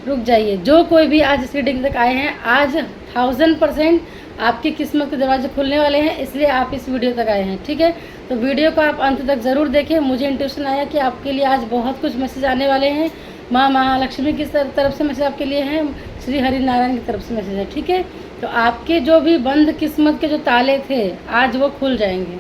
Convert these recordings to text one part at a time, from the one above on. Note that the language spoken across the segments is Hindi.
रुक जाइए, जो कोई भी आज इस रीडिंग तक आए हैं, आज 1000% आपकी किस्मत के दरवाजे खुलने वाले हैं, इसलिए आप इस वीडियो तक आए हैं। ठीक है, तो वीडियो को आप अंत तक ज़रूर देखें। मुझे इंट्यूशन आया कि आपके लिए आज बहुत कुछ मैसेज आने वाले हैं। माँ महालक्ष्मी की तरफ से मैसेज आपके लिए हैं, श्री हरि नारायण की तरफ से मैसेज है। ठीक है, तो आपके जो भी बंद किस्मत के जो ताले थे, आज वो खुल जाएंगे।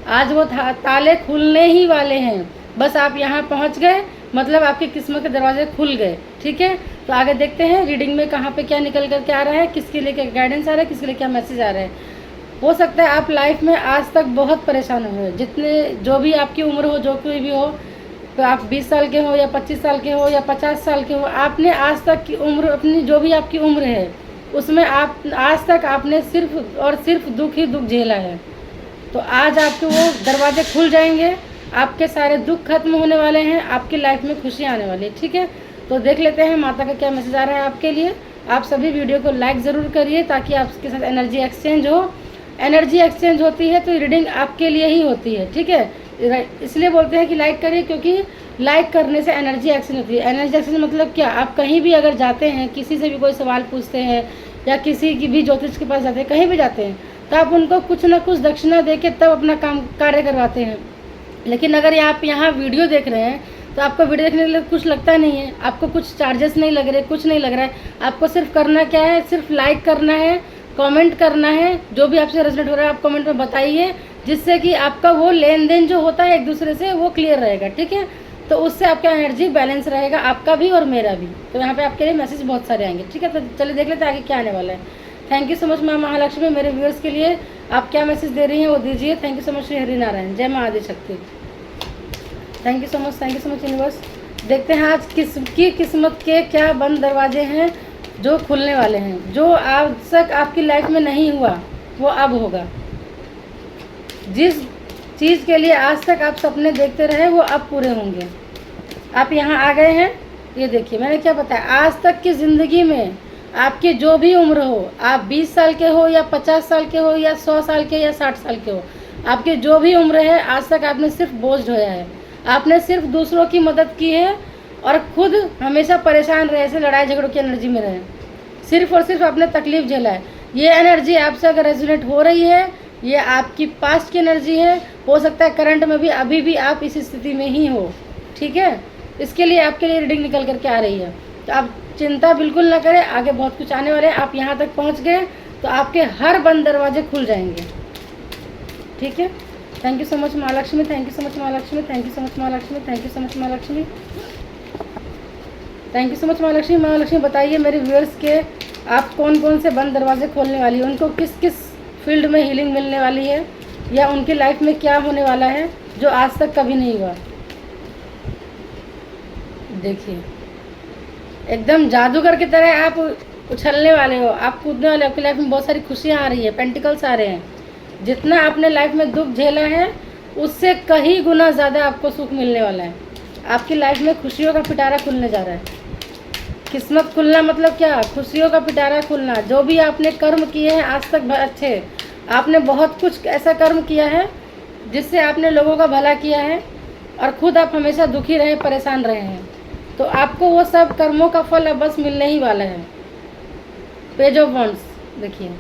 आज वो ताले खुलने ही वाले हैं। बस आप यहाँ पहुँच गए, मतलब आपकी किस्मत के दरवाजे खुल गए। ठीक है, तो आगे देखते हैं रीडिंग में कहाँ पे क्या निकल कर के आ रहा है, किसके लिए क्या गाइडेंस आ रहा है, किसके लिए क्या मैसेज आ रहा है। हो सकता है आप लाइफ में आज तक बहुत परेशान हुए, जितने जो भी आपकी उम्र हो, जो कोई भी हो, तो आप 20 साल के हो या 25 साल के हो या 50 साल के हो, आपने आज तक की उम्र, अपनी जो भी आपकी उम्र है उसमें आप आज तक आपने सिर्फ और सिर्फ दुख ही दुख झेला है। तो आज आपके वो दरवाजे खुल जाएंगे, आपके सारे दुख खत्म होने वाले हैं, आपकी लाइफ में खुशियाँ आने वाली है। ठीक है, तो देख लेते हैं माता का क्या मैसेज आ रहा है आपके लिए। आप सभी वीडियो को लाइक ज़रूर करिए ताकि आपके साथ एनर्जी एक्सचेंज हो। एनर्जी एक्सचेंज होती है तो रीडिंग आपके लिए ही होती है। ठीक है, इसलिए बोलते हैं कि लाइक करिए, क्योंकि लाइक करने से एनर्जी एक्सचेंज होती है। एनर्जी एक्सचेंज मतलब क्या, आप कहीं भी अगर जाते हैं, किसी से भी कोई सवाल पूछते हैं या किसी की भी ज्योतिष के पास जाते हैं, कहीं भी जाते हैं, तो आप उनको कुछ ना कुछ दक्षिणा दे के तब अपना काम कार्य करवाते हैं। लेकिन अगर आप यहाँ वीडियो देख रहे हैं तो आपको वीडियो देखने के लिए कुछ लगता नहीं है, आपको कुछ चार्जेस नहीं लग रहे, कुछ नहीं लग रहा है। आपको सिर्फ करना क्या है, सिर्फ लाइक करना है, कमेंट करना है, जो भी आपसे रेजोनेट हो रहा है आप कमेंट में बताइए, जिससे कि आपका वो लेन देन जो होता है एक दूसरे से वो क्लियर रहेगा। ठीक है, तो उससे आपका एनर्जी बैलेंस रहेगा, आपका भी और मेरा भी। तो यहाँ पे आपके लिए मैसेज बहुत सारे आएंगे। ठीक है, तो चलिए देख लेते हैं आगे क्या आने वाला है। थैंक यू सो मच माँ महालक्ष्मी, मेरे व्यूअर्स के लिए आप क्या मैसेज दे रही हैं वो दीजिए। Thank you so much Shri Hari Narayan, जय माँ Adishakti. Thank you so much universe. देखते हैं आज किसकी किस्मत के क्या बंद दरवाजे हैं जो खुलने वाले हैं। जो आज तक आपकी लाइफ में नहीं हुआ वो अब होगा। जिस चीज़ के लिए आज तक आप सपने देखते रहे वो अब पूरे होंगे। आप यहाँ आ गए हैं, ये देखिए मैंने क्या बताया। आज तक की ज़िंदगी में आपकी जो भी उम्र हो, आप 20 साल के हो या 50 साल के हो या 100 साल के या 60 साल के हो, आपकी जो भी उम्र है, आज तक आपने सिर्फ बोझ ढोया है। आपने सिर्फ दूसरों की मदद की है और खुद हमेशा परेशान रहे, ऐसे लड़ाई झगड़ों की एनर्जी में रहे, सिर्फ और सिर्फ आपने तकलीफ झेला है। ये एनर्जी आपसे अगर रेजोनेट हो रही है, ये आपकी पास्ट की एनर्जी है। हो सकता है करंट में भी अभी भी आप इस स्थिति में ही हो। ठीक है, इसके लिए आपके लिए रीडिंग निकल करके आ रही है, तो आप चिंता बिल्कुल ना करें, आगे बहुत कुछ आने वाले हैं। आप यहाँ तक पहुँच गए तो आपके हर बंद दरवाजे खुल जाएंगे। ठीक है, thank you so much Mahalakshmi, thank you so much Mahalakshmi, thank you so much Mahalakshmi, thank you so much Mahalakshmi, thank you so much Mahalakshmi. Mahalakshmi बताइए मेरे व्यूअर्स के आप कौन कौन से बंद दरवाजे खोलने वाली है, उनको किस किस फील्ड में हीलिंग मिलने वाली है, या उनकी लाइफ में क्या होने वाला है जो आज तक कभी नहीं हुआ। देखिए एकदम जादूगर की तरह आप उछलने वाले हो, आप कूदने वाले हो, आपकी लाइफ में बहुत सारी खुशियाँ आ रही है, पेंटिकल्स आ रहे हैं। जितना आपने लाइफ में दुख झेला है उससे कहीं गुना ज़्यादा आपको सुख मिलने वाला है। आपकी लाइफ में खुशियों का पिटारा खुलने जा रहा है। किस्मत खुलना मतलब क्या, खुशियों का पिटारा खुलना। जो भी आपने कर्म किए हैं आज तक अच्छे, आपने बहुत कुछ ऐसा कर्म किया है जिससे आपने लोगों का भला किया है और खुद आप हमेशा दुखी रहे, परेशान रहे हैं, तो आपको वो सब कर्मों का फल अब बस मिलने ही वाला है। पेज ऑफ वॉन्ड्स देखिए,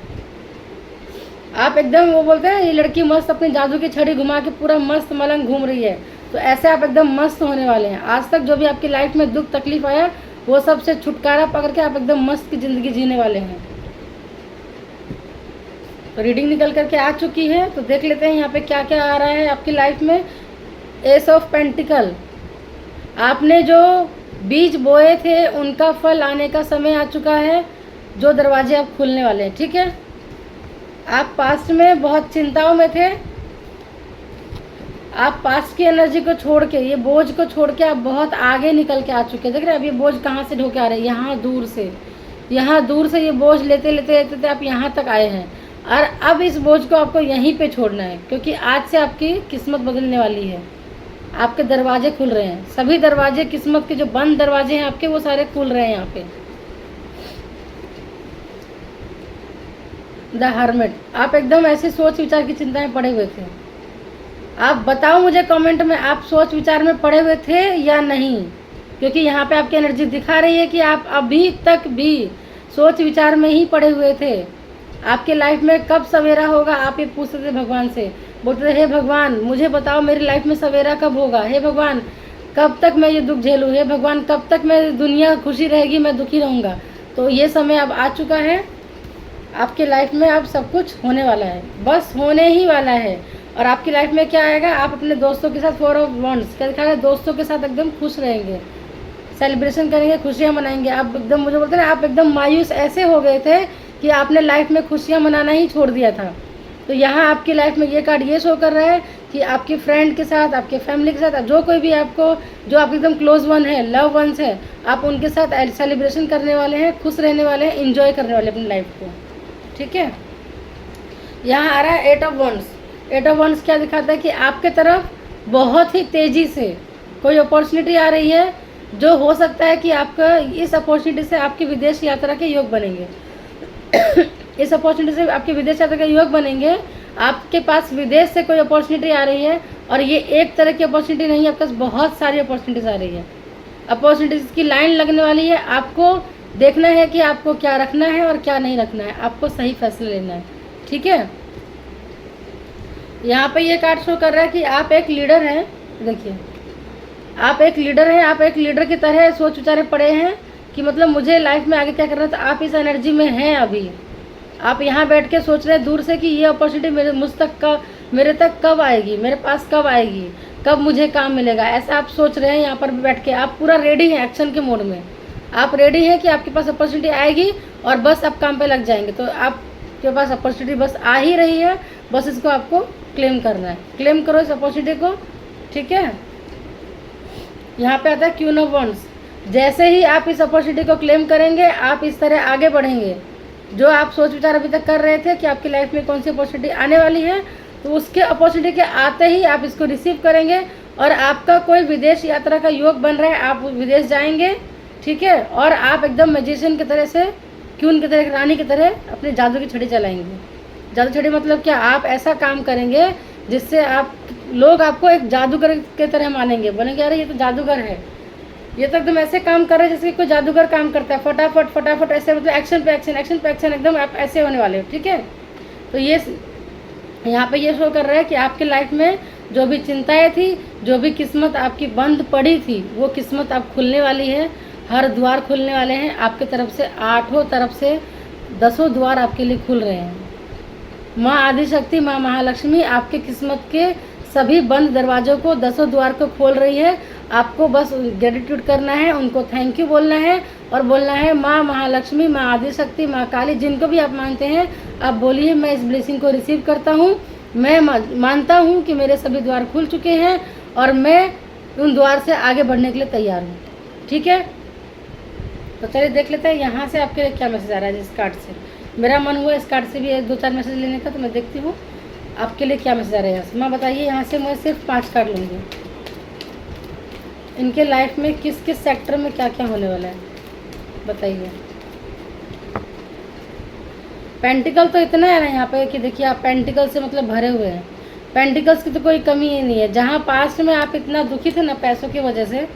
आप एकदम वो बोलते हैं ये लड़की मस्त अपनी जादू की छड़ी घुमा के पूरा मस्त मलंग घूम रही है, तो ऐसे आप एकदम मस्त होने वाले हैं। आज तक जो भी आपकी लाइफ में दुख तकलीफ आया वो सब से छुटकारा पकड़ के आप एकदम मस्त की ज़िंदगी जीने वाले हैं। तो रीडिंग निकल करके आ चुकी है, तो देख लेते हैं यहाँ पे क्या क्या आ रहा है आपकी लाइफ में। एस ऑफ पेंटिकल, आपने जो बीज बोए थे उनका फल आने का समय आ चुका है, जो दरवाजे अब खुलने वाले हैं। ठीक है, आप पास्ट में बहुत चिंताओं में थे, आप पास्ट की एनर्जी को छोड़ के, ये बोझ को छोड़ के आप बहुत आगे निकल के आ चुके हैं। देख रहे हैं अब ये बोझ कहाँ से ढोके आ रहे हैं, यहाँ दूर से ये बोझ लेते लेते आप यहाँ तक आए हैं, और अब इस बोझ को आपको यहीं पे छोड़ना है, क्योंकि आज से आपकी किस्मत बदलने वाली है। आपके दरवाजे खुल रहे हैं, सभी दरवाजे, किस्मत के जो बंद दरवाजे हैं आपके वो सारे खुल रहे हैं यहाँ पे। द हर्मिट, आप एकदम ऐसे सोच विचार की चिंता में पड़े हुए थे। आप बताओ मुझे कमेंट में, आप सोच विचार में पड़े हुए थे या नहीं। क्योंकि यहाँ पे आपकी एनर्जी दिखा रही है कि आप अभी तक भी सोच विचार में ही पड़े हुए थे। आपके लाइफ में कब सवेरा होगा आप ये पूछते थे भगवान से, बोलते थे हे भगवान मुझे बताओ मेरी लाइफ में सवेरा कब होगा, हे भगवान कब तक मैं ये दुख झेलूँ, हे भगवान कब तक मैं दुनिया खुशी रहेगी मैं दुखी रहूँगा। तो ये समय अब आ चुका है, आपके लाइफ में अब सब कुछ होने वाला है, बस होने ही वाला है। और आपकी लाइफ में क्या आएगा, आप अपने दोस्तों के साथ 4 ऑफ वंड्स क्या दिखा रहे हैं, दोस्तों के साथ एकदम खुश रहेंगे, सेलिब्रेशन करेंगे, खुशियाँ मनाएंगे। आप एकदम मुझे बोलते हैं ना आप एकदम मायूस ऐसे हो गए थे कि आपने लाइफ में खुशियाँ मनाना ही छोड़ दिया था। तो यहाँ आपकी लाइफ में ये कार्ड ये शो कर रहा है कि आपके फ्रेंड के साथ, आपके फैमिली के साथ, जो कोई भी आपको जो आपके एकदम क्लोज वन है, लव वंस है, आप उनके साथ सेलिब्रेशन करने वाले हैं, खुश रहने वाले हैं, इंजॉय करने वाले अपनी लाइफ को। ठीक है, यहाँ आ रहा है 8 ऑफ वंड्स। 8 ऑफ वंड्स क्या दिखाता है कि आपके तरफ बहुत ही तेज़ी से कोई अपॉर्चुनिटी आ रही है, जो हो सकता है कि आपका इस अपॉर्चुनिटी से आपके विदेश यात्रा के योग बनेंगे। इस अपॉर्चुनिटी से आपके विदेश यात्रा के योग बनेंगे। आपके पास विदेश से कोई अपॉर्चुनिटी आ रही है, और ये एक तरह की अपॉर्चुनिटी नहीं है, आपके पास बहुत सारी अपॉर्चुनिटीज़ आ रही है। अपॉर्चुनिटीज़ की लाइन लगने वाली है। आपको देखना है कि आपको क्या रखना है और क्या नहीं रखना है, आपको सही फैसला लेना है। ठीक है, यहाँ पे ये कार्ड शो कर रहा है कि आप एक लीडर हैं। देखिए आप एक लीडर हैं, आप एक लीडर की तरह सोच विचारे पड़े हैं कि मतलब मुझे लाइफ में आगे क्या करना है। तो आप इस एनर्जी में हैं अभी, आप यहाँ बैठ के सोच रहे हैं दूर से कि ये अपॉर्चुनिटी मेरे तक कब आएगी, मेरे पास कब आएगी, कब मुझे काम मिलेगा, ऐसा आप सोच रहे हैं। यहाँ पर बैठ के आप पूरा रेडी हैं, एक्शन के मोड में आप रेडी हैं कि आपके पास अपॉर्चुनिटी आएगी और बस आप काम पे लग जाएंगे। तो आपके पास अपॉर्चुनिटी बस आ ही रही है, बस इसको आपको क्लेम करना है। क्लेम करो इस अपॉर्चुनिटी को। ठीक है, यहाँ पे आता है क्वीन ऑफ वंड्स। जैसे ही आप इस अपॉर्चुनिटी को क्लेम करेंगे, आप इस तरह आगे बढ़ेंगे। जो आप सोच विचार अभी तक कर रहे थे कि आपकी लाइफ में कौन सी अपॉर्चुनिटी आने वाली है, तो उसके अपॉर्चुनिटी के आते ही आप इसको रिसीव करेंगे और आपका कोई विदेश यात्रा का योग बन रहा है, आप विदेश जाएंगे। ठीक है, और आप एकदम मैजिशियन की तरह से, क्वीन की तरह, रानी की तरह अपने जादू की छड़ी चलाएंगे। जादू छड़ी मतलब क्या, आप ऐसा काम करेंगे जिससे आप लोग आपको एक जादूगर की तरह मानेंगे, बोलेंगे अरे ये तो जादूगर है, ये तो एकदम ऐसे काम कर रहे हैं जैसे कोई जादूगर काम करता है, फटाफट फटाफट ऐसे, मतलब एक्शन पे एक्शन, एक्शन पे एक्शन, एकदम आप ऐसे होने वाले हो। ठीक है, तो ये यहाँ पे ये शो कर रहा है कि आपके लाइफ में जो भी चिंताएं थी, जो भी किस्मत आपकी बंद पड़ी थी, वो किस्मत अब खुलने वाली है। हर द्वार खुलने वाले हैं आपके तरफ से, 8 तरफ से 10 द्वार आपके लिए खुल रहे हैं। माँ आदिशक्ति, माँ महालक्ष्मी आपके किस्मत के सभी बंद दरवाज़ों को, 10 द्वार को खोल रही है। आपको बस ग्रेटिट्यूड करना है, उनको थैंक यू बोलना है और बोलना है माँ महालक्ष्मी, माँ आदिशक्ति, माँ काली, जिनको भी आप मानते हैं, आप बोलिए मैं इस ब्लेसिंग को रिसीव करता हूँ। मैं मानता हूँ कि मेरे सभी द्वार खुल चुके हैं और मैं उन द्वार से आगे बढ़ने के लिए तैयार हूँ। ठीक है, तो चलिए देख लेते हैं यहाँ से आपके लिए क्या मैसेज आ रहा है। इस कार्ड से मेरा मन हुआ इस कार्ड से भी 2-4 मैसेज लेने का, तो मैं देखती हूँ आपके लिए क्या मैसेज आ रहा है यहाँ से। माँ बताइए, यहाँ से मैं सिर्फ 5 कार्ड लूँगी। इनके लाइफ में किस किस सेक्टर में क्या क्या होने वाला है बताइए। पेंटिकल तो इतना है ना यहाँ पे कि देखिए आप पेंटिकल से मतलब भरे हुए हैं। पेंटिकल्स की तो कोई कमी ही नहीं है। जहाँ पास्ट में आप इतना दुखी थे ना, पैसों की वजह से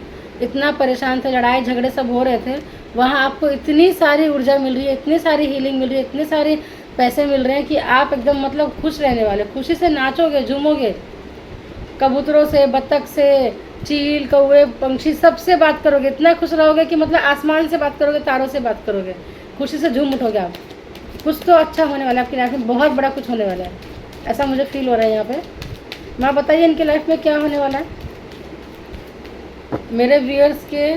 इतना परेशान थे, लड़ाई झगड़े सब हो रहे थे, वहाँ आपको इतनी सारी ऊर्जा मिल रही है, इतनी सारी हीलिंग मिल रही है, इतने सारे पैसे मिल रहे हैं कि आप एकदम मतलब खुश रहने वाले, खुशी से नाचोगे, झूमोगे। कबूतरों से, बत्तख से, चील, कौवे, पंछी सबसे बात करोगे, इतना खुश रहोगे कि मतलब आसमान से बात करोगे, तारों से बात करोगे, खुशी से झूम उठोगे आप। कुछ तो अच्छा होने वाला है आपकी लाइफ में, बहुत बड़ा कुछ होने वाला है, ऐसा मुझे फील हो रहा है यहाँ पे। माँ बताइए इनकी लाइफ में क्या होने वाला है। मेरे व्यूअर्स के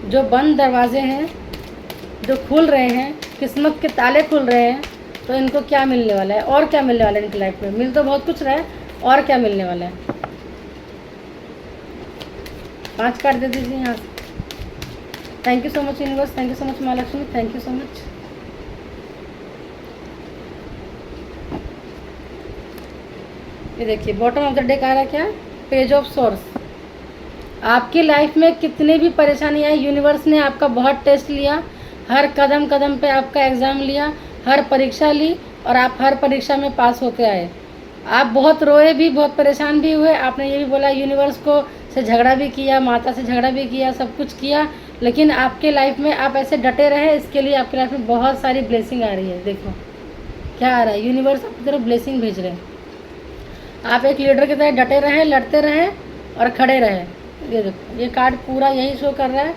जो बंद दरवाजे हैं जो खुल रहे हैं, किस्मत के ताले खुल रहे हैं, तो इनको क्या मिलने वाला है और क्या मिलने वाला है इनकी लाइफ में। मिल तो बहुत कुछ रहा है, और क्या मिलने वाला है। 5 कार्ड दे दीजिए यहाँ से। Thank you so much universe, thank you so much Mahalakshmi, thank you so much. ये देखिए बॉटम ऑफ द डेक आ रहा है क्या, पेज ऑफ सोर्स। आपकी लाइफ में कितनी भी परेशानी आई, यूनिवर्स ने आपका बहुत टेस्ट लिया, हर कदम कदम पे आपका एग्ज़ाम लिया, हर परीक्षा ली और आप हर परीक्षा में पास होते आए। आप बहुत रोए भी, बहुत परेशान भी हुए। आपने ये भी बोला यूनिवर्स को से झगड़ा भी किया, माता से झगड़ा भी किया, सब कुछ किया, लेकिन आपके लाइफ में आप ऐसे डटे रहे, इसके लिए आपके लाइफ में बहुत सारी ब्लेसिंग आ रही है। देखो क्या आ रहा है, यूनिवर्स आपकी तरफ ब्लेसिंग भेज रहे हैं। आप एक लीडर की तरह डटे रहे, लड़ते रहे और खड़े रहे। ये देखो, ये कार्ड पूरा यही शो कर रहा है।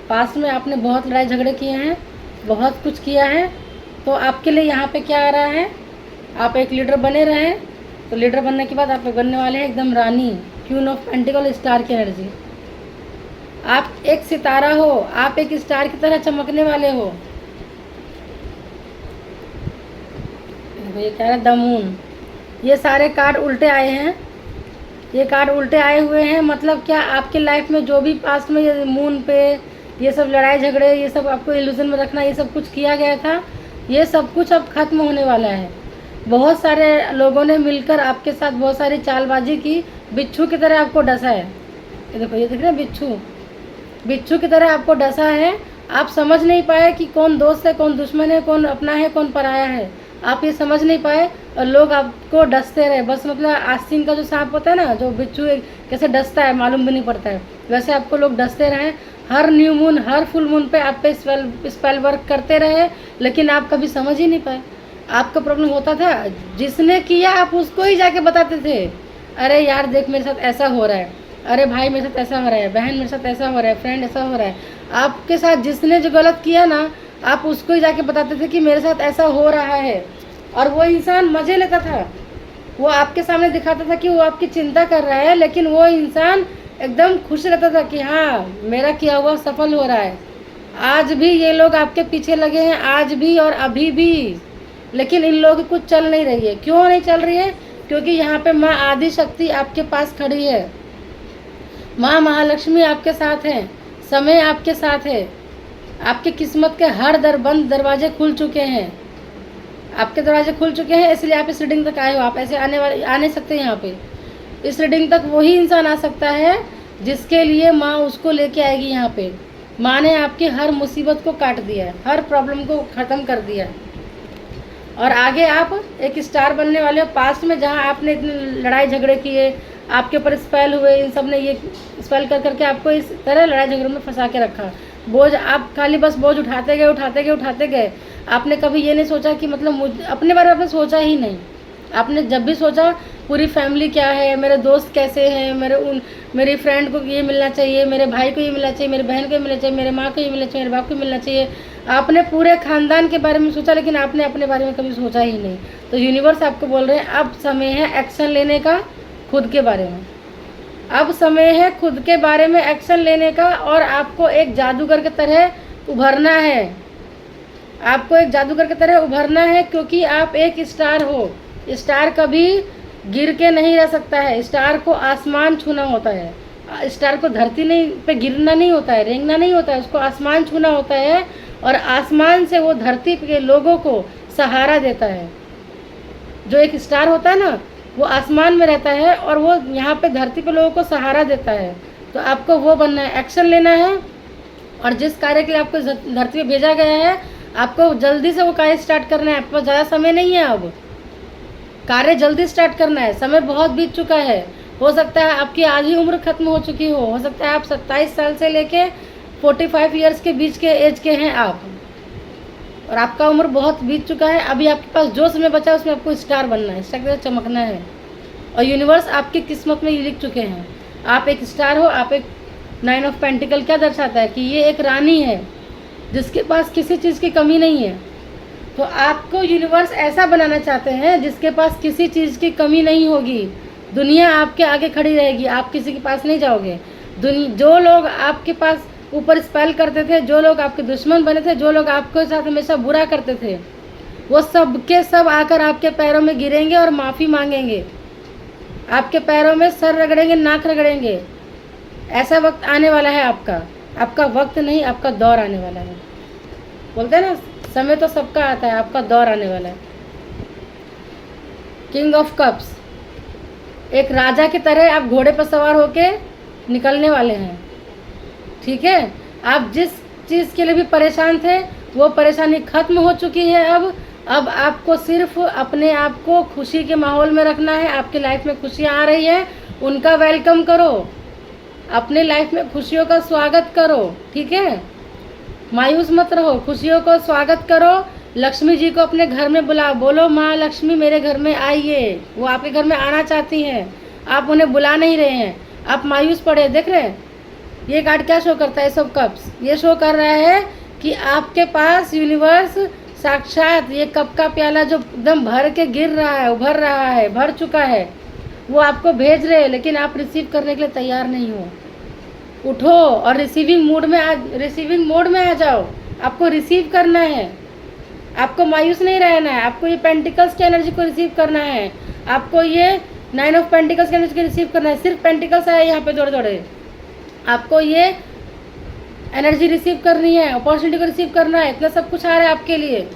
पास्ट में आपने बहुत लड़ाई झगड़े किए हैं, बहुत कुछ किया है, तो आपके लिए यहाँ पे क्या आ रहा है, आप एक लीडर बने रहे, तो लीडर बनने के बाद आप बनने वाले हैं एकदम रानी, क्वीन ऑफ पेंटिकल, स्टार की एनर्जी। आप एक सितारा हो, आप एक स्टार की तरह चमकने वाले हो। ये कह रहा है द मून। ये सारे कार्ड उल्टे आए हैं, ये कार्ड उल्टे आए हुए हैं, मतलब क्या आपके लाइफ में जो भी पास्ट में ये मून पे ये सब लड़ाई झगड़े, ये सब आपको इल्यूजन में रखना, ये सब कुछ किया गया था, ये सब कुछ अब खत्म होने वाला है। बहुत सारे लोगों ने मिलकर आपके साथ बहुत सारी चालबाजी की, बिच्छू की तरह आपको डसा है। ये देखो, ये देख रहे हैं, बिच्छू की तरह आपको डसा है। आप समझ नहीं पाए कि कौन दोस्त है, कौन दुश्मन है, कौन अपना है, कौन पराया है। आप ये समझ नहीं पाए और लोग आपको डसते रहे बस। मतलब आस्तीन का जो सांप होता है ना, जो बिच्छू कैसे डसता है मालूम भी नहीं पड़ता है, वैसे आपको लोग डसते रहे। हर न्यू मून, हर फुल मून पे आप पे स्पेल वर्क करते रहे, लेकिन आप कभी समझ ही नहीं पाए। आपका प्रॉब्लम होता था, जिसने किया आप उसको ही जाके बताते थे, अरे यार देख मेरे साथ ऐसा हो रहा है, अरे भाई मेरे साथ ऐसा हो रहा है, बहन मेरे साथ ऐसा हो रहा है, फ्रेंड ऐसा हो रहा है। आपके साथ जिसने जो गलत किया ना, आप उसको ही जाके बताते थे कि मेरे साथ ऐसा हो रहा है, और वो इंसान मज़े लेता था। वो आपके सामने दिखाता था कि वो आपकी चिंता कर रहा है, लेकिन वो इंसान एकदम खुश रहता था कि हाँ मेरा किया हुआ सफल हो रहा है। आज भी ये लोग आपके पीछे लगे हैं, आज भी और अभी भी, लेकिन इन लोगों की कुछ चल नहीं रही है। क्यों नहीं चल रही है? क्योंकि यहाँ पे माँ आदि शक्ति आपके पास खड़ी है, माँ महालक्ष्मी आपके साथ हैं, समय आपके साथ है। आपकी किस्मत के हर बंद दरवाजे खुल चुके हैं, आपके दरवाजे खुल चुके हैं, इसलिए आप इस रीडिंग तक आए हो। आप ऐसे आ नहीं सकते यहाँ पे। इस रीडिंग तक वही इंसान आ सकता है जिसके लिए माँ उसको लेके आएगी यहाँ पे। माँ ने आपकी हर मुसीबत को काट दिया है, हर प्रॉब्लम को ख़त्म कर दिया है, और आगे आप एक स्टार बनने वाले हो। पास्ट में जहाँ आपने इतने लड़ाई झगड़े किए, आपके ऊपर स्पेल हुए, इन सब ने ये स्पेल कर करके आपको इस तरह लड़ाई झगड़ों में फंसा के रखा। बोझ आप खाली बस बोझ उठाते गए। आपने कभी ये नहीं सोचा कि मतलब अपने बारे में आपने सोचा ही नहीं। आपने जब भी सोचा पूरी फैमिली क्या है, मेरे दोस्त कैसे हैं, मेरी फ्रेंड को ये मिलना चाहिए, मेरे भाई को ये मिलना चाहिए, मेरी बहन को ये मिलना चाहिए, मेरे माँ को ये मिलना चाहिए, मेरे बाप को मिलना चाहिए। आपने पूरे खानदान के बारे में सोचा, लेकिन आपने अपने बारे में कभी सोचा ही नहीं। तो यूनिवर्स आपको बोल रहे हैं अब समय है एक्शन लेने का, खुद के बारे में। अब समय है खुद के बारे में एक्शन लेने का, और आपको एक जादूगर की तरह उभरना है। आपको एक जादूगर की तरह उभरना है, क्योंकि आप एक स्टार हो। स्टार कभी गिर के नहीं रह सकता है, स्टार को आसमान छूना होता है। स्टार को धरती नहीं पे गिरना नहीं होता है, रेंगना नहीं होता है, उसको आसमान छूना होता है, और आसमान से वो धरती के लोगों को सहारा देता है। जो एक स्टार होता है ना, वो आसमान में रहता है और वो यहाँ पे धरती पे लोगों को सहारा देता है। तो आपको वो बनना है, एक्शन लेना है, और जिस कार्य के लिए आपको धरती पे भेजा गया है, आपको जल्दी से वो कार्य स्टार्ट करना है। आपके पास ज़्यादा समय नहीं है, अब कार्य जल्दी स्टार्ट करना है। समय बहुत बीत चुका है। हो सकता है आपकी आधी उम्र खत्म हो चुकी हो सकता है आप 27 साल से लेके 45 ईयर्स के बीच के एज के हैं आप, और आपका उम्र बहुत बीत चुका है। अभी आपके पास जो समय बचा है उसमें आपको स्टार बनना है, स्टार के साथ चमकना है, और यूनिवर्स आपकी किस्मत में ये लिख चुके हैं। आप एक स्टार हो, आप एक 9 ऑफ पेंटिकल क्या दर्शाता है कि ये एक रानी है जिसके पास किसी चीज़ की कमी नहीं है। तो आपको यूनिवर्स ऐसा बनाना चाहते हैं जिसके पास किसी चीज़ की कमी नहीं होगी। दुनिया आपके आगे खड़ी रहेगी, आप किसी के पास नहीं जाओगे। जो लोग आपके पास ऊपर स्पेल करते थे, जो लोग आपके दुश्मन बने थे, जो लोग आपके साथ हमेशा बुरा करते थे, वो सब के सब आकर आपके पैरों में गिरेंगे और माफ़ी मांगेंगे। आपके पैरों में सर रगड़ेंगे, नाक रगड़ेंगे। ऐसा वक्त आने वाला है आपका वक्त नहीं, आपका दौर आने वाला है। बोलते हैं ना, समय तो सबका आता है, आपका दौर आने वाला है। किंग ऑफ कप्स, एक राजा की तरह आप घोड़े पर सवार होके निकलने वाले हैं, ठीक है। आप जिस चीज़ के लिए भी परेशान थे, वो परेशानी खत्म हो चुकी है। अब आपको सिर्फ अपने आप को खुशी के माहौल में रखना है। आपकी लाइफ में खुशियाँ आ रही है, उनका वेलकम करो। अपने लाइफ में खुशियों का स्वागत करो, ठीक है। मायूस मत रहो, खुशियों को स्वागत करो। लक्ष्मी जी को अपने घर में बुलाओ, बोलो माँ लक्ष्मी मेरे घर में आइए। वो आपके घर में आना चाहती हैं, आप उन्हें बुला नहीं रहे हैं, आप मायूस पड़े। देख रहे हैं ये कार्ड क्या शो करता है? सब कप्स। ये शो कर रहा है कि आपके पास यूनिवर्स साक्षात ये कप का प्याला जो एकदम भर के गिर रहा है, उभर रहा है, भर चुका है, वो आपको भेज रहे हैं, लेकिन आप रिसीव करने के लिए तैयार नहीं हो। उठो और रिसीविंग मोड में आ जाओ। आपको रिसीव करना है, आपको मायूस नहीं रहना है, आपको ये पेंटिकल्स की एनर्जी को रिसीव करना है, आपको ये 9 ऑफ पेंटिकल्स की एनर्जी को रिसीव करना है। सिर्फ पेंटिकल्स आए यहाँ पे जोड़े जोड़े, आपको ये एनर्जी रिसीव करनी है, अपॉर्चुनिटी को रिसीव करना है। इतना सब कुछ आ रहा है आपके लिए।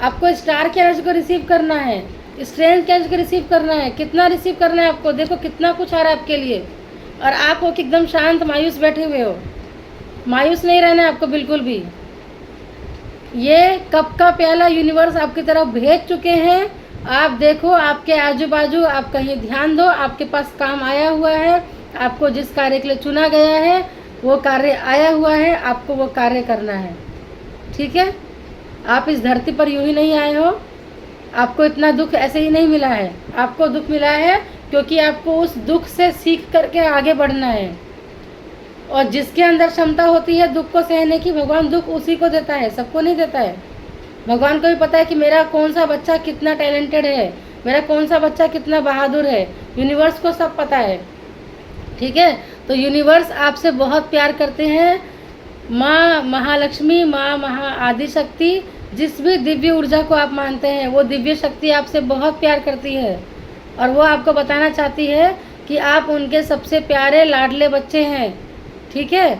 आपको स्टार की एनर्जी को रिसीव करना है, स्ट्रेंथ की एनर्जी को रिसीव करना है। कितना रिसीव करना है आपको? देखो कितना कुछ आ रहा है आपके लिए। और आप हो कि एकदम शांत मायूस बैठे हुए हो। मायूस नहीं रहना है आपको बिल्कुल भी। ये कप का प्याला यूनिवर्स आपकी तरफ भेज चुके हैं। आप देखो आपके आजू बाजू, आप कहीं ध्यान दो, आपके पास काम आया हुआ है। आपको जिस कार्य के लिए चुना गया है वो कार्य आया हुआ है, आपको वो कार्य करना है, ठीक है। आप इस धरती पर यूं ही नहीं आए हो, आपको इतना दुख ऐसे ही नहीं मिला है। आपको दुख मिला है क्योंकि आपको उस दुख से सीख करके आगे बढ़ना है। और जिसके अंदर क्षमता होती है दुख को सहने की, भगवान दुख उसी को देता है, सबको नहीं देता है। भगवान को भी पता है कि मेरा कौन सा बच्चा कितना टैलेंटेड है, मेरा कौन सा बच्चा कितना बहादुर है। यूनिवर्स को सब पता है, ठीक है। तो यूनिवर्स आपसे बहुत प्यार करते हैं। माँ महालक्ष्मी, माँ महा आदि शक्ति, जिस भी दिव्य ऊर्जा को आप मानते हैं, वो दिव्य शक्ति आपसे बहुत प्यार करती है। और वो आपको बताना चाहती है कि आप उनके सबसे प्यारे लाडले बच्चे हैं, ठीक है।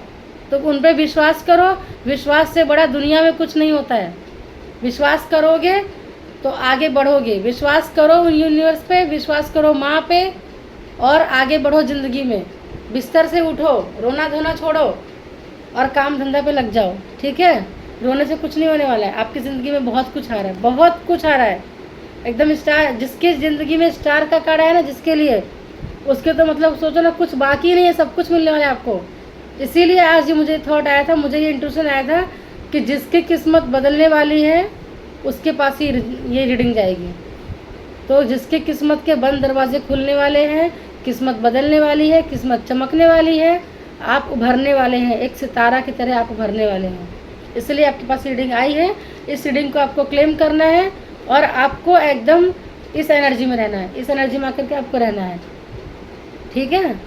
तो उन पर विश्वास करो। विश्वास से बड़ा दुनिया में कुछ नहीं होता है। विश्वास करोगे तो आगे बढ़ोगे। विश्वास करो यूनिवर्स पे, विश्वास करो माँ पे, और आगे बढ़ो ज़िंदगी में। बिस्तर से उठो, रोना धोना छोड़ो और काम धंधा पे लग जाओ, ठीक है। रोने से कुछ नहीं होने वाला है। आपकी ज़िंदगी में बहुत कुछ आ रहा है, बहुत कुछ आ रहा है एकदम स्टार। जिसके ज़िंदगी में स्टार का कार्ड है ना, जिसके लिए, उसके तो मतलब सोचो ना, कुछ बाकी नहीं है, सब कुछ मिलने वाला है आपको। इसीलिए आज ये मुझे थॉट आया था, मुझे ये इंट्यूशन आया था कि जिसकी किस्मत बदलने वाली है उसके पास ही ये रीडिंग जाएगी। तो जिसके किस्मत के बंद दरवाजे खुलने वाले हैं, किस्मत बदलने वाली है, किस्मत चमकने वाली है, आप उभरने वाले हैं, एक सितारा की तरह आप उभरने वाले हैं। इसलिए आपके पास रीडिंग आई है। इस रीडिंग को आपको क्लेम करना है और आपको एकदम इस एनर्जी में रहना है, इस एनर्जी में आकर के आपको रहना है, ठीक है।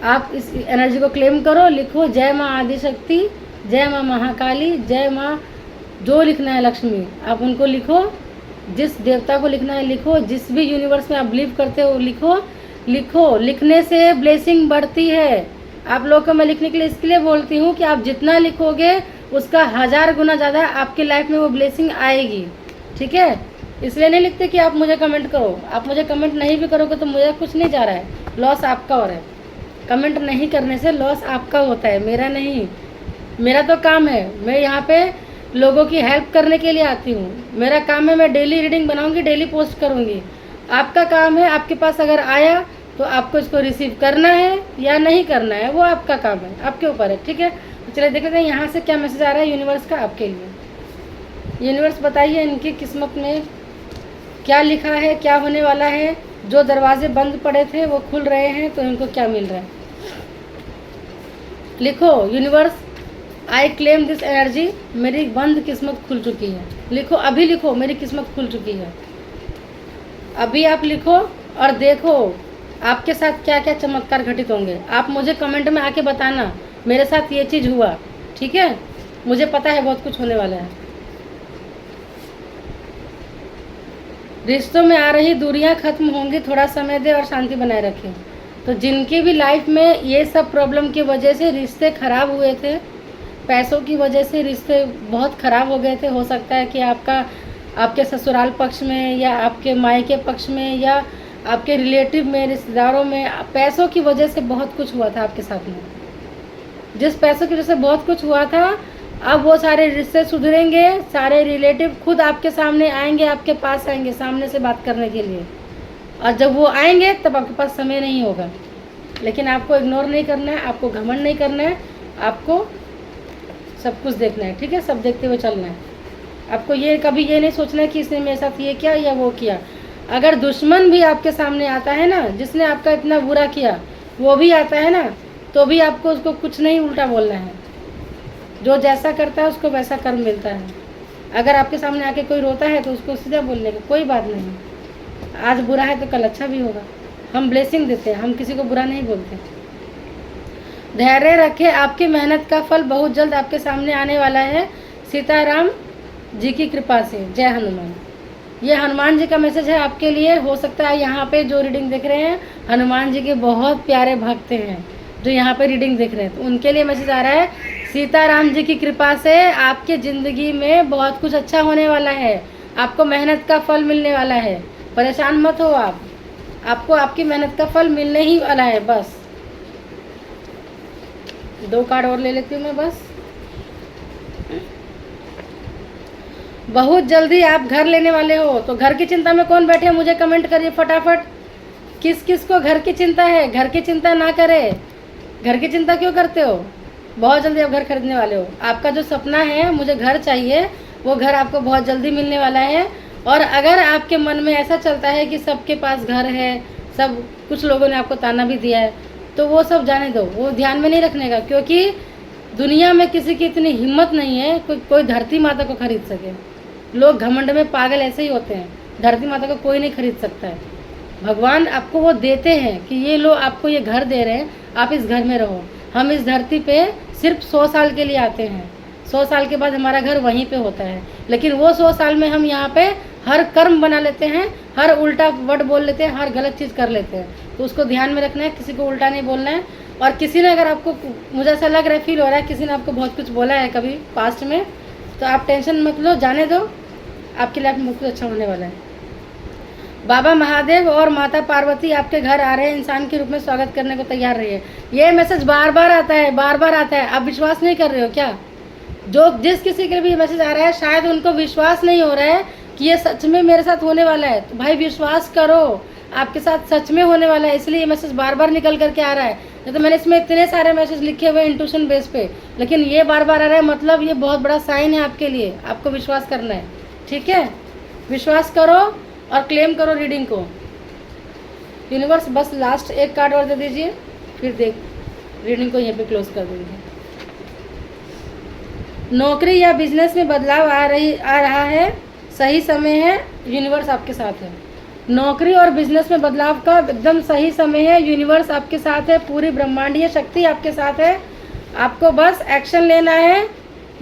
आप इस एनर्जी को क्लेम करो। लिखो जय माँ आदिशक्ति, जय माँ महाकाली, जय माँ, जो लिखना है लक्ष्मी आप उनको लिखो। जिस देवता को लिखना है लिखो। जिस भी यूनिवर्स में आप बिलीव करते हो लिखो। लिखो, लिखने से ब्लेसिंग बढ़ती है। आप लोगों को मैं लिखने के लिए इसलिए बोलती हूँ कि आप जितना लिखोगे उसका 1000 गुना ज़्यादा आपके लाइफ में वो ब्लेसिंग आएगी, ठीक है। इसलिए नहीं लिखते कि आप मुझे कमेंट करो। आप मुझे कमेंट नहीं भी करोगे तो मुझे कुछ नहीं जा रहा है, लॉस आपका हो रहा है। कमेंट नहीं करने से लॉस आपका होता है, मेरा नहीं। मेरा तो काम है, मैं यहाँ पे लोगों की हेल्प करने के लिए आती हूँ। मेरा काम है, मैं डेली रीडिंग बनाऊँगी, डेली पोस्ट करूँगी। आपका काम है, आपके पास अगर आया तो आपको इसको रिसीव करना है या नहीं करना है, वो आपका काम है, आपके ऊपर है, ठीक है। तो चलिए देख लेते हैं यहाँ से क्या मैसेज आ रहा है यूनिवर्स का आपके लिए। यूनिवर्स बताइए इनकी किस्मत में क्या लिखा है, क्या होने वाला है। जो दरवाजे बंद पड़े थे वो खुल रहे हैं, तो इनको क्या मिल रहा है। लिखो universe, I claim this energy. मेरी बंद किस्मत खुल चुकी है। लिखो, अभी लिखो, मेरी किस्मत खुल चुकी है। अभी आप लिखो और देखो आपके साथ क्या क्या चमत्कार घटित होंगे। आप मुझे कमेंट में आके बताना मेरे साथ ये चीज़ हुआ, ठीक है। मुझे पता है बहुत कुछ होने वाला है। रिश्तों में आ रही दूरियां खत्म होंगी, थोड़ा समय दे और शांति बनाए रखें। तो जिनकी भी लाइफ में ये सब प्रॉब्लम की वजह से रिश्ते खराब हुए थे, पैसों की वजह से रिश्ते बहुत ख़राब हो गए थे, हो सकता है कि आपके ससुराल पक्ष में या आपके मायके पक्ष में या आपके रिलेटिव में, रिश्तेदारों में पैसों की वजह से बहुत कुछ हुआ था आपके साथ में। जिस पैसों की वजह से बहुत कुछ हुआ था, अब वो सारे रिश्ते सुधरेंगे। सारे रिलेटिव खुद आपके सामने आएंगे, आपके पास आएंगे सामने से बात करने के लिए। और जब वो आएंगे तब आपके पास समय नहीं होगा। लेकिन आपको इग्नोर नहीं करना है, आपको घमंड नहीं करना है, आपको सब कुछ देखना है, ठीक है, सब देखते हुए चलना है। आपको ये कभी ये नहीं सोचना है कि इसने मेरे साथ ये किया या वो किया। अगर दुश्मन भी आपके सामने आता है ना, जिसने आपका इतना बुरा किया, वो भी आता है ना, तो भी आपको उसको कुछ नहीं उल्टा बोलना है। जो जैसा करता है उसको वैसा कर्म मिलता है। अगर आपके सामने आके कोई रोता है तो उसको सीधा बोलने का कोई बात नहीं। आज बुरा है तो कल अच्छा भी होगा। हम ब्लेसिंग देते हैं, हम किसी को बुरा नहीं बोलते। धैर्य रखें, आपकी मेहनत का फल बहुत जल्द आपके सामने आने वाला है, सीताराम जी की कृपा से। जय हनुमान। ये हनुमान जी का मैसेज है आपके लिए। हो सकता है यहाँ पे जो रीडिंग देख रहे हैं हनुमान जी के बहुत प्यारे भक्त हैं जो यहाँ पे रीडिंग देख रहे हैं, तो उनके लिए मैसेज आ रहा है, सीताराम जी की कृपा से आपके ज़िंदगी में बहुत कुछ अच्छा होने वाला है, आपको मेहनत का फल मिलने वाला है। परेशान मत हो आप, आपको आपकी मेहनत का फल मिलने ही वाला है। बस 2 कार्ड और ले लेती हूँ मैं बस। बहुत जल्दी आप घर लेने वाले हो, तो घर की चिंता में कौन बैठे, मुझे कमेंट करिए फटाफट। किस किस को घर की चिंता है? घर की चिंता ना करे। घर की चिंता क्यों करते हो? बहुत जल्दी आप घर खरीदने वाले हो। आपका जो सपना है मुझे घर चाहिए, वो घर आपको बहुत जल्दी मिलने वाला है। और अगर आपके मन में ऐसा चलता है कि सबके पास घर है, सब कुछ लोगों ने आपको ताना भी दिया है, तो वो सब जाने दो, वो ध्यान में नहीं रखने का। क्योंकि दुनिया में किसी की इतनी हिम्मत नहीं है कोई धरती माता को खरीद सके। लोग घमंड में पागल ऐसे ही होते हैं। धरती माता को कोई नहीं खरीद सकता है। भगवान आपको वो देते हैं कि ये लो, आपको ये घर दे रहे हैं, आप इस घर में रहो। हम इस धरती पे सिर्फ 100 साल के लिए आते हैं, 100 साल के बाद हमारा घर वहीं पे होता है। लेकिन वो 100 साल में हम यहाँ पे हर कर्म बना लेते हैं, हर उल्टा वर्ड बोल लेते हैं, हर गलत चीज़ कर लेते हैं। तो उसको ध्यान में रखना है, किसी को उल्टा नहीं बोलना है। और किसी ने अगर आपको, मुझे ऐसा लग रहा है, फील हो रहा है किसी ने आपको बहुत कुछ बोला है कभी पास्ट में, तो आप टेंशन मत लो, जाने दो, आपकी लाइफ में बहुत कुछ अच्छा होने वाला है। बाबा महादेव और माता पार्वती आपके घर आ रहे हैं, इंसान के रूप में स्वागत करने को तैयार रहिए। ये मैसेज बार बार आता है, बार बार आता है। आप विश्वास नहीं कर रहे हो क्या? जो जिस किसी के लिए भी मैसेज आ रहा है शायद उनको विश्वास नहीं हो रहा है कि ये सच में मेरे साथ होने वाला है। तो भाई विश्वास करो, आपके साथ सच में होने वाला है, इसलिए ये मैसेज बार बार निकल करके आ रहा है। नहीं तो मैंने इसमें इतने सारे मैसेज लिखे हुए इंट्यूशन बेस पे, लेकिन ये बार बार आ रहा है, मतलब ये बहुत बड़ा साइन है आपके लिए। आपको विश्वास करना है, ठीक है? विश्वास करो और क्लेम करो रीडिंग को। यूनिवर्स बस लास्ट एक कार्ड और दे दीजिए, फिर देख रीडिंग को यहीं पे क्लोज कर देंगे। नौकरी या बिजनेस में बदलाव आ रहा है, सही समय है, यूनिवर्स आपके साथ है। नौकरी और बिजनेस में बदलाव का एकदम सही समय है, यूनिवर्स आपके साथ है, पूरी ब्रह्मांडीय शक्ति आपके साथ है। आपको बस एक्शन लेना है,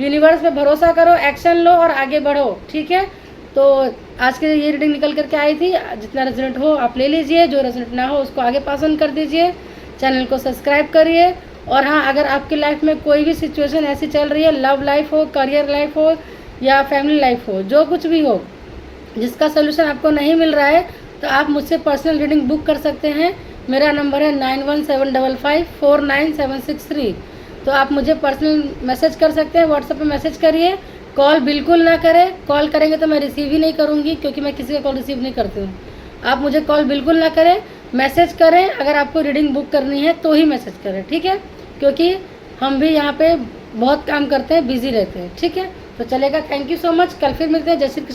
यूनिवर्स पे भरोसा करो, एक्शन लो और आगे बढ़ो, ठीक है? तो आज के ये रीडिंग निकल करके आई थी। जितना रेजोनेट हो आप ले लीजिए, जो रेजोनेट ना हो उसको आगे पास ऑन कर दीजिए। चैनल को सब्सक्राइब करिए। और हाँ, अगर आपकी लाइफ में कोई भी सिचुएशन ऐसी चल रही है, लव लाइफ हो, करियर लाइफ हो या फैमिली लाइफ हो, जो कुछ भी हो, जिसका सोल्यूशन आपको नहीं मिल रहा है, तो आप मुझसे पर्सनल रीडिंग बुक कर सकते हैं। मेरा नंबर है 9175549763। तो आप मुझे पर्सनल मैसेज कर सकते हैं, व्हाट्सएप पे मैसेज करिए। कॉल बिल्कुल ना करें, कॉल करेंगे तो मैं रिसीव ही नहीं करूँगी, क्योंकि मैं किसी का कॉल रिसीव नहीं करती हूँ। आप मुझे कॉल बिल्कुल ना करें, मैसेज करें। अगर आपको रीडिंग बुक करनी है तो ही मैसेज करें, ठीक है? क्योंकि हम भी यहाँ पे बहुत काम करते हैं, बिजी रहते हैं, ठीक है? तो चलेगा। Thank you so much. कल फिर मिलते हैं। जय श्री कृष्ण।